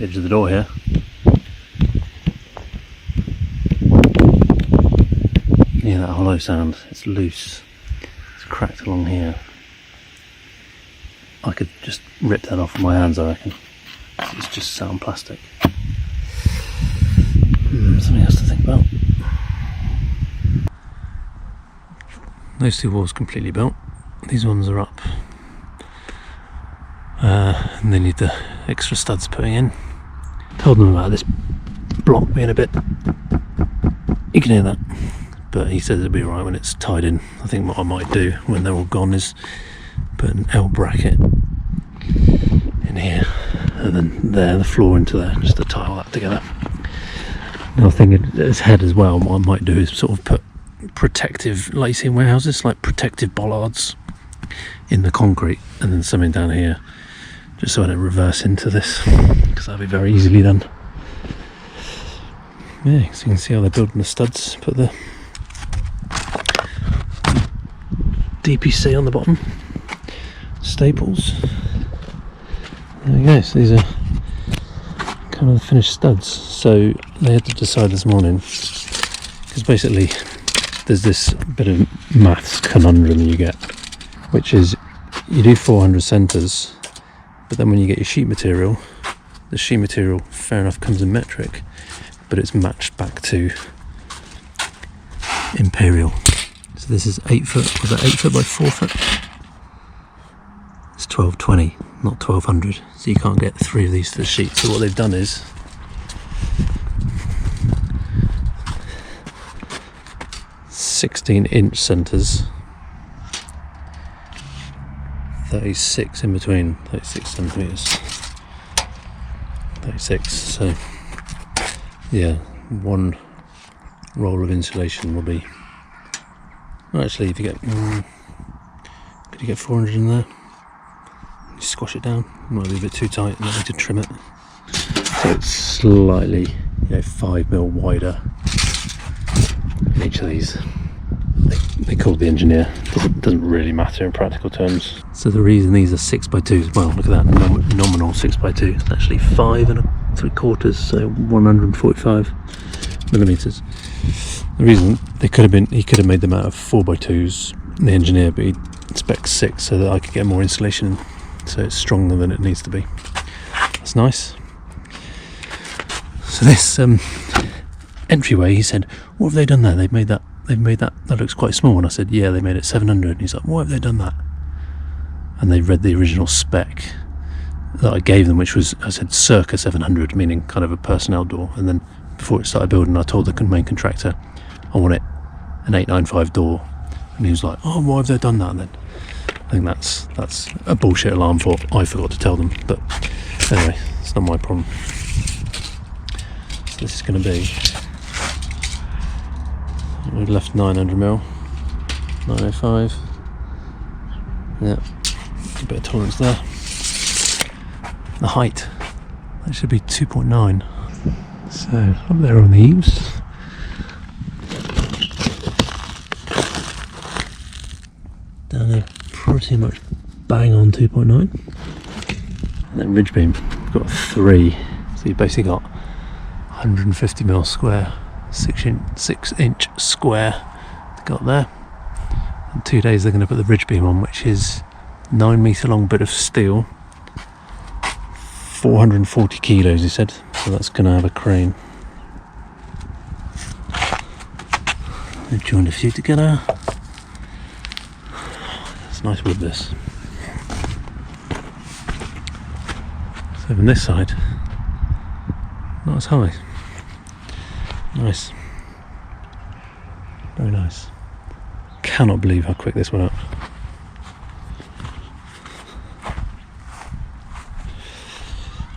edge of the door here. Yeah, that hollow sound, it's loose, it's cracked along here. I could just rip that off with my hands, I reckon. It's just sound plastic. Something else to think about. Those two walls completely built. These ones are up. And they need the extra studs putting in. Told them about this block being a bit... You can hear that. But he says it'll be alright when it's tied in. I think what I might do when they're all gone is put an L bracket in here, and then there, the floor into there, just to tie all that together. And I think its head as well, what I might do is sort of put protective, like you see in warehouses, like protective bollards in the concrete, and then something down here, just so I don't reverse into this, because that'll be very easily done. Yeah, so you can see how they're building the studs. Put the DPC on the bottom, staples. There you go, so these are kind of the finished studs. So they had to decide this morning, because basically there's this bit of maths conundrum you get, which is you do 400 centres, but then when you get your sheet material, the sheet material fair enough comes in metric, but it's matched back to imperial. So this is 8 foot, was that 8 foot by 4 foot? It's 1220, not 1200, so you can't get 3 of these to the sheet. So what they've done is (16-inch) centres, 36 in between, 36 centimetres, 36. So yeah, one roll of insulation will be. Well, actually, if you get, could you get 400 in there? You squash it down. It might be a bit too tight. You might need to trim it. So it's slightly, 5mm wider in each of these. They called the engineer. Doesn't really matter in practical terms. So the reason these are 6x2s, well, look at that, nominal 6x2. It's actually 5 3/4, so 145 millimeters. The reason he could have made them out of 4x2s, the engineer, but he specs 6 so that I could get more insulation, so it's stronger than it needs to be. That's nice. So this entryway, he said, what have they done there? They've made that, that looks quite small. And I said, yeah, they made it 700. And he's like, why have they done that? And they read the original spec that I gave them, which was, I said, circa 700, meaning kind of a personnel door. And then before it started building, I told the main contractor, I want it an 895 door. And he was like, oh, why have they done that then? I think that's a bullshit alarm for I forgot to tell them. But anyway, it's not my problem. So this is going to be, we've left 900mm, 905. Yeah, a bit of tolerance there. The height, that should be 2.9. So up there on the eaves. Down there, pretty much bang on 2.9. And then ridge beam, we've got 3. So you've basically got 150mm square, 6-inch square got there. In 2 days they're going to put the ridge beam on, which is 9 metre long bit of steel, 440 kilos he said, so that's going to have a crane. They've joined a few together. It's nice wood this. So from this side, not as high. Nice. Very nice. Cannot believe how quick this went up.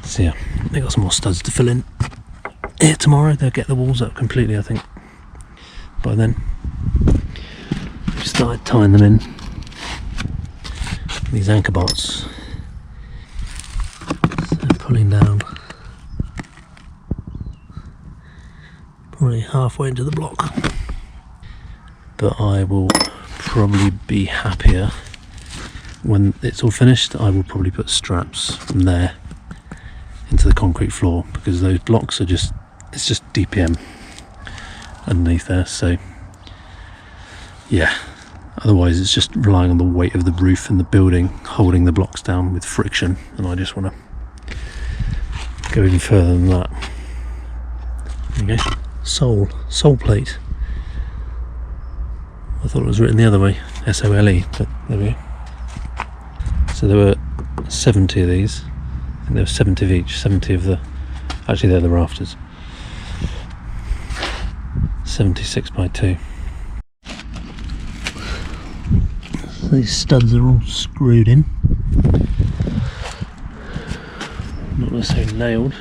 So yeah, they got some more studs to fill in. Here tomorrow they'll get the walls up completely, I think. By then, we've started tying them in. These anchor bolts. So pulling down. Probably halfway into the block. But I will probably be when it's all finished. I will probably put straps from there into the concrete floor, because those blocks are just, it's just DPM underneath there. So yeah, otherwise it's just relying on the weight of the roof and the building holding the blocks down with friction, and I just want to go even further than that. There you go, sole plate. I thought it was written the other way, SOLE, but there we go. So there were 70 of these. I think there were 70 of each, 70 of the, actually they're the rafters. 76 by 2. So these studs are all screwed in. Not necessarily nailed.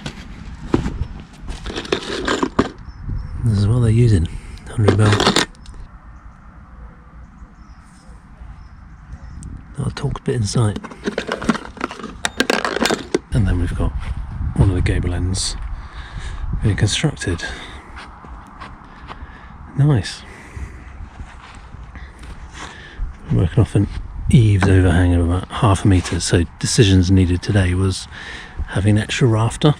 This is what they're using, 100mm. I'll talk a bit inside. And then we've got one of the gable ends being constructed. Nice. I'm working off an eaves overhang of about 1/2 metre, so decisions needed today was having an extra rafter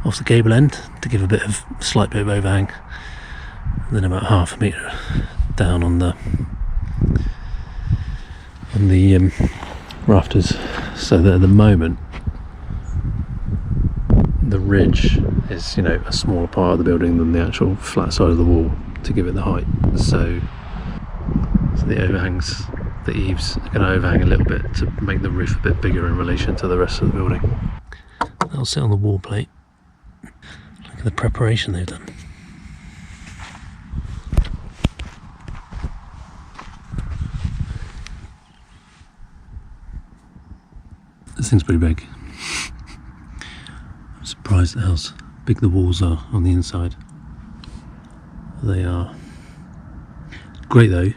off the gable end to give a slight bit of overhang, and then about 1/2 metre down on the rafters, so that at the moment the ridge is, a smaller part of the building than the actual flat side of the wall to give it the height. So the overhangs, the eaves are going to overhang a little bit to make the roof a bit bigger in relation to the rest of the building. That'll sit on the wall plate. Look at the preparation they've done. This thing's pretty big. I'm surprised at how big the walls are on the inside. They are great though.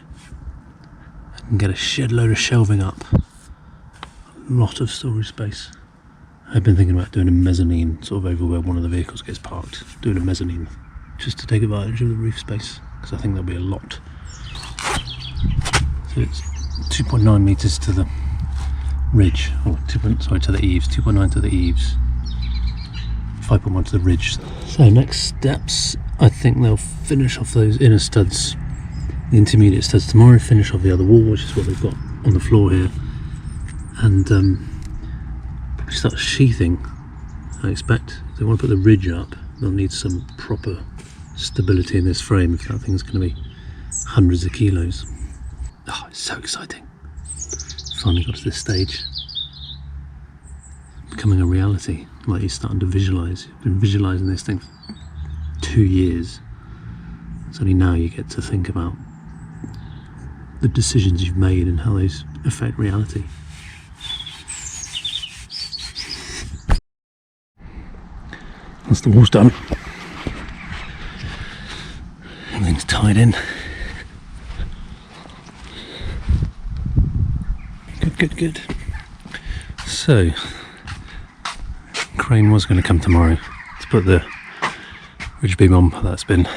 I can get a shed load of shelving up. A lot of storage space. I've been thinking about doing a mezzanine sort of over where one of the vehicles gets parked. Doing a mezzanine just to take advantage of the roof space, because I think there'll be a lot. So it's 2.9 metres to the ridge, or to the eaves, 2.9 to the eaves, 5.1 to the ridge. So next steps, I think they'll finish off those inner studs, the intermediate studs tomorrow, finish off the other wall, which is what they've got on the floor here, and probably start sheathing. I expect if they want to put the ridge up, they'll need some proper stability in this frame if that thing's going to be hundreds of kilos. Oh, it's so exciting. Finally got to this stage. It's becoming a reality. Like you're starting to visualise. You've been visualising this thing for 2 years. It's only now you get to think about the decisions you've made and how those affect reality. Once the wall's done, everything's tied in. Good. So, crane was going to come tomorrow to put the ridge beam on, but that's been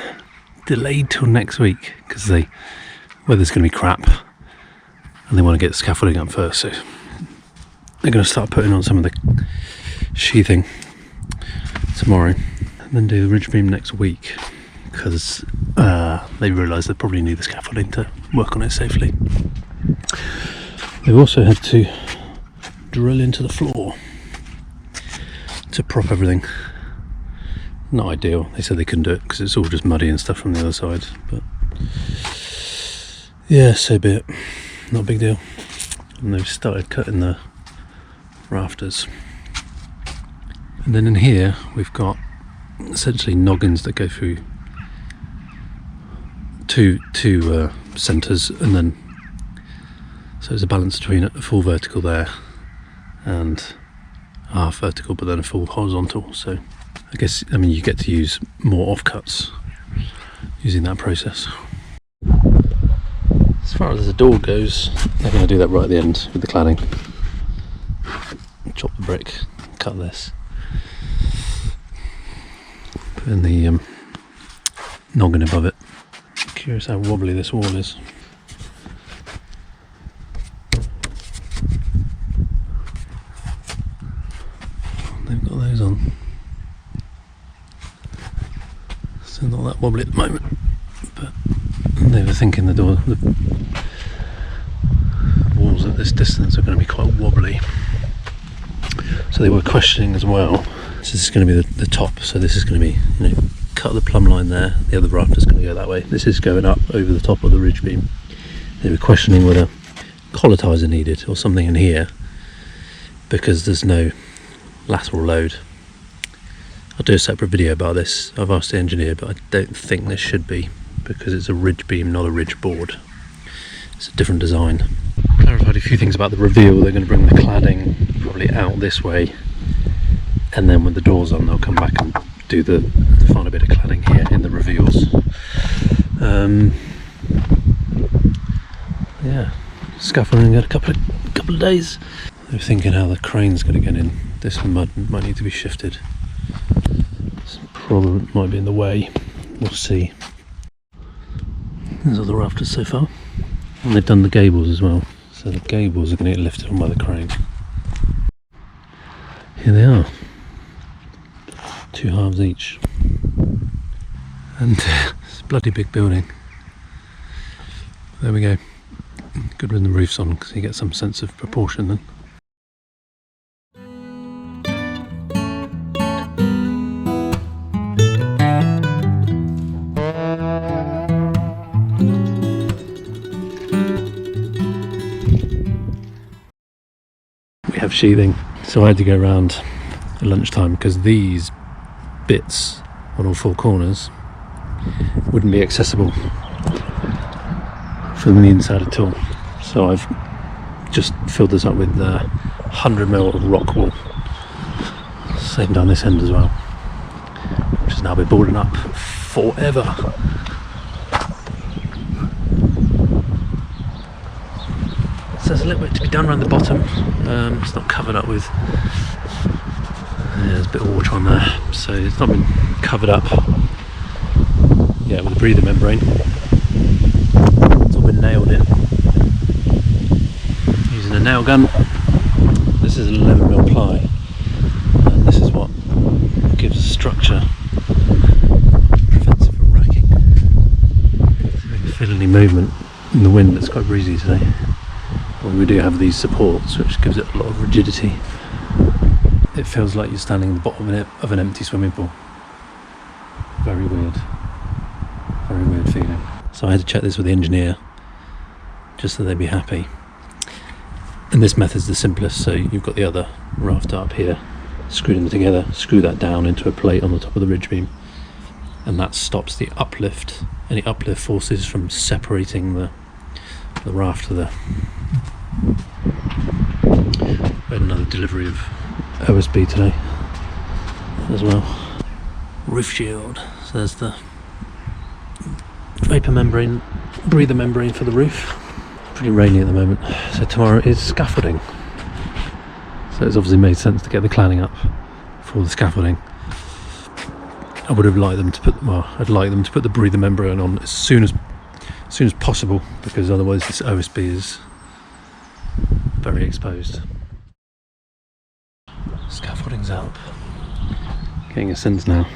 delayed till next week because the weather's going to be crap and they want to get the scaffolding up first. So they're going to start putting on some of the sheathing tomorrow and then do the ridge beam next week, because they realise they probably need the scaffolding to work on it safely. They've also had to drill into the floor to prop everything. Not ideal. They said they couldn't do it because it's all just muddy and stuff from the other side, but yeah, so be it. Not a big deal. And they've started cutting the rafters. And then in here we've got essentially noggins that go through two centres, and then so it's a balance between a full vertical there and a half vertical, but then a full horizontal. So I guess, you get to use more offcuts using that process. As far as the door goes, they're going to do that right at the end with the cladding. Chop the brick, cut this, put in the noggin above it. Curious how wobbly this wall is. They've got those on. so not that wobbly at the moment, but they were thinking the walls at this distance are going to be quite wobbly, so they were questioning as well. So this is going to be the top, so this is going to be, you know, cut the plumb line there, the other rafter's going to go that way, this is going up over the top of the ridge beam. They were questioning whether colletizer needed or something in here because there's no lateral load. I'll do a separate video about this. I've asked the engineer, but I don't think there should be, because it's a ridge beam, not a ridge board. It's a different design. Clarified a few things about the reveal. They're going to bring the cladding probably out this way, and then when the door's on they'll come back and do the final bit of cladding here in the reveals. Yeah, scaffolding got a couple of days. They're thinking how the crane's going to get in. This mud might need to be shifted. Probably might be in the way. We'll see. These are the rafters so far, and they've done the gables as well. So the gables are going to get lifted on by the crane. Here they are, 2 halves each, and it's a bloody big building. There we go. Good when the roof's on, because you get some sense of proportion then. We have sheathing, so I had to go around at lunchtime because these bits on all 4 corners wouldn't be accessible from the inside at all. So I've just filled this up with 100mm of rock wool, same down this end as well, which has now been boarding up forever. So there's a little bit to be done around the bottom. It's not covered up with, there's a bit of water on there, so it's not been covered up yet with a breather membrane. It's all been nailed in using a nail gun. This is an 11mm ply, and this is what gives structure, prevents it from racking. So you can feel any movement in the wind. It's quite breezy today. Well, we do have these supports, which gives it a lot of rigidity. It feels like you're standing at the bottom of an empty swimming pool. Very weird feeling. So I had to check this with the engineer, just so they'd be happy. And this method's the simplest, so you've got the other rafter up here, screw them together, screw that down into a plate on the top of the ridge beam, and that stops the uplift, any uplift forces from separating the rafter there. We had another delivery of OSB today as well. Roof shield, so there's the vapor membrane, breather membrane for the roof. Pretty rainy at the moment, so tomorrow is scaffolding. So it's obviously made sense to get the cladding up for the scaffolding. I would have liked them to put, well, I'd like them to put the breather membrane on as soon as possible, because otherwise this OSB is very exposed. Scaffolding's up. Getting a sense now.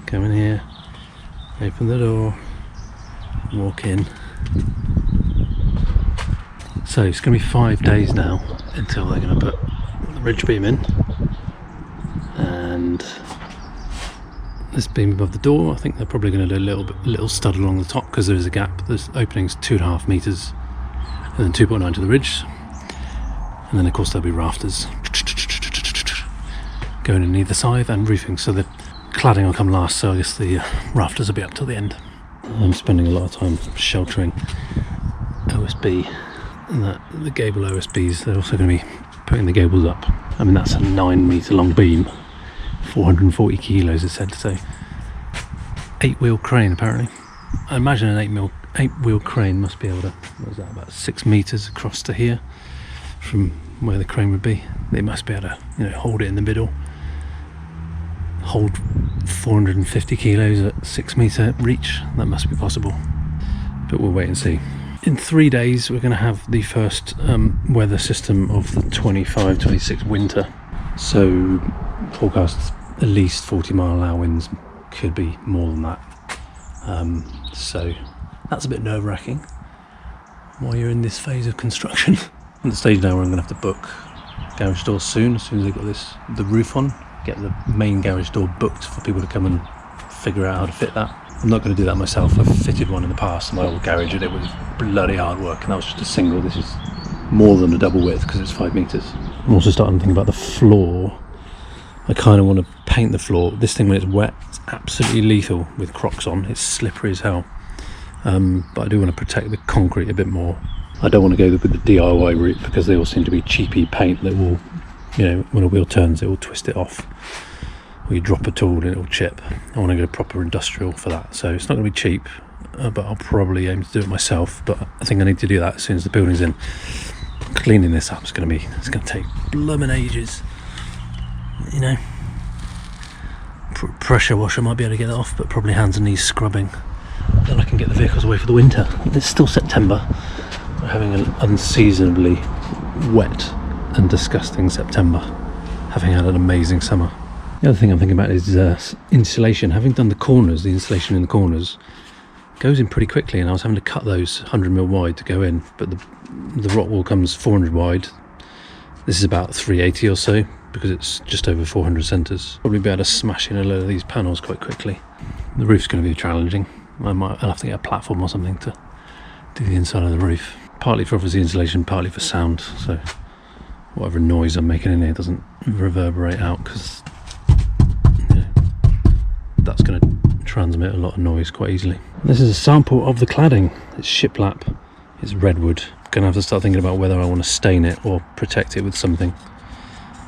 Come in here, open the door, walk in. So it's going to be 5 days now until they're going to put the ridge beam in, and this beam above the door, I think they're probably going to do a little stud along the top, because there is a gap. This opening's 2.5 meters, and then 2.9 to the ridge, and then of course there'll be rafters going in either side and roofing, so the cladding will come last, so I guess the rafters will be up till the end. I'm spending a lot of time sheltering OSB, and the gable OSBs, they're also going to be putting the gables up. I mean, that's a 9 meter long beam, 440 kilos it said, so 8-wheel crane apparently. I imagine an 8-wheel crane must be able to, what is that, about 6 meters across to here from where the crane would be. They must be able to, you know, hold it in the middle, hold 450 kilos at 6 meter reach. That must be possible, but we'll wait and see. In 3 days we're going to have the first weather system of the 25-26 winter, so forecasts at least 40-mile-an-hour winds, could be more than that. So that's a bit nerve-wracking while you're in this phase of construction. I'm at the stage now where I'm going to have to book garage doors soon, as soon as they've got the roof on, get the main garage door booked for people to come and figure out how to fit that. I'm not going to do that myself. I've fitted one in the past in my old garage and it was bloody hard work, and that was just a single. This is more than a double width because it's 5 meters. I'm also starting to think about the floor. I kind of want to paint the floor. This thing, when it's wet, it's absolutely lethal with Crocs on. It's slippery as hell. But I do want to protect the concrete a bit more. I don't want to go with the DIY route because they all seem to be cheapy paint that will, you know, when a wheel turns it will twist it off, or you drop a tool and it will chip. I want to go proper industrial for that, so it's not going to be cheap, but I'll probably aim to do it myself. But I think I need to do that as soon as the building's in. Cleaning this up it's going to take blooming ages, you know. Pressure washer might be able to get it off, but probably hands and knees scrubbing. Then I can get the vehicles away for the winter. It's still September. We're having an unseasonably wet and disgusting September, having had an amazing summer. The other thing I'm thinking about is insulation. Having done the corners, the insulation in the corners goes in pretty quickly, and I was having to cut those 100mm wide to go in, but the rock wall comes 400 wide. This is about 380 or so because it's just over 400 centres. Probably be able to smash in a load of these panels quite quickly. The roof's going to be challenging. I'll have to get a platform or something to do the inside of the roof. Partly for obviously insulation, partly for sound, so whatever noise I'm making in here doesn't reverberate out, because that's going to transmit a lot of noise quite easily. This is a sample of the cladding. It's shiplap, it's redwood. Gonna have to start thinking about whether I want to stain it or protect it with something.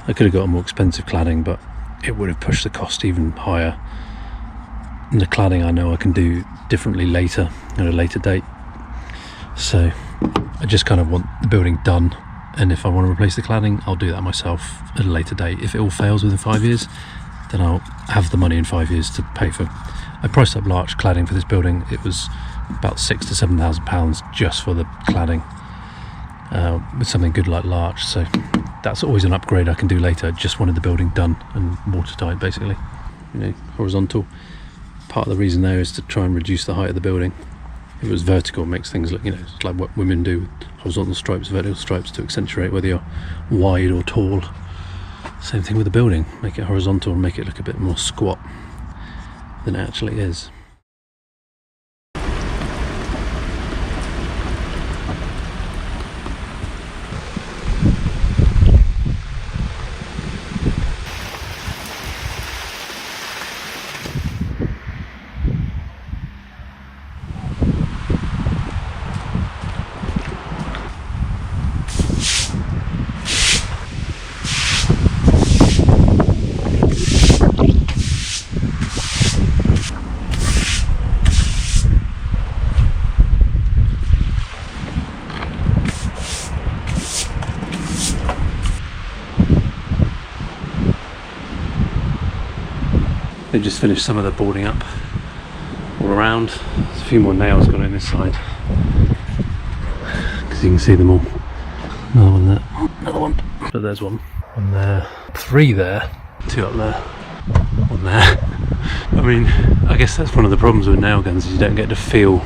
I could have got a more expensive cladding, but it would have pushed the cost even higher. And the cladding I know I can do differently later, at a later date. So I just kind of want the building done, and if I want to replace the cladding, I'll do that myself at a later date. If it all fails within 5 years, then I'll have the money in 5 years to pay for. I priced up large cladding for this building. It was about £6,000 to £7,000 just for the cladding, with something good like larch. So that's always an upgrade I can do later. I just wanted the building done and watertight, basically. You know, horizontal. Part of the reason there is to try and reduce the height of the building. If it was vertical, it makes things look, you know, it's like what women do with horizontal stripes, vertical stripes, to accentuate whether you're wide or tall. Same thing with the building. Make it horizontal and make it look a bit more squat than it actually is. They've just finished some of the boarding up all around. There's a few more nails gone in this side, because you can see them all. Another one there, another one. But there's one there, 3 there, 2 up there, 1 there. I mean, I guess that's one of the problems with nail guns, is you don't get to feel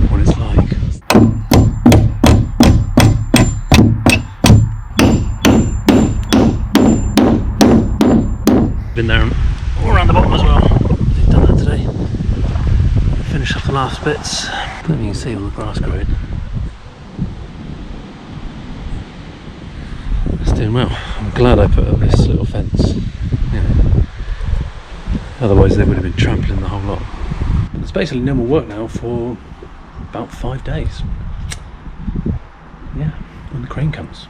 what it's like. Been there all around the bottom as well. They've done that today. Finish off the last bits. Then you can see all the grass growing. It's doing well. I'm glad I put up this little fence. You know, otherwise they would have been trampling the whole lot. It's basically no more work now for about 5 days. Yeah, when the crane comes.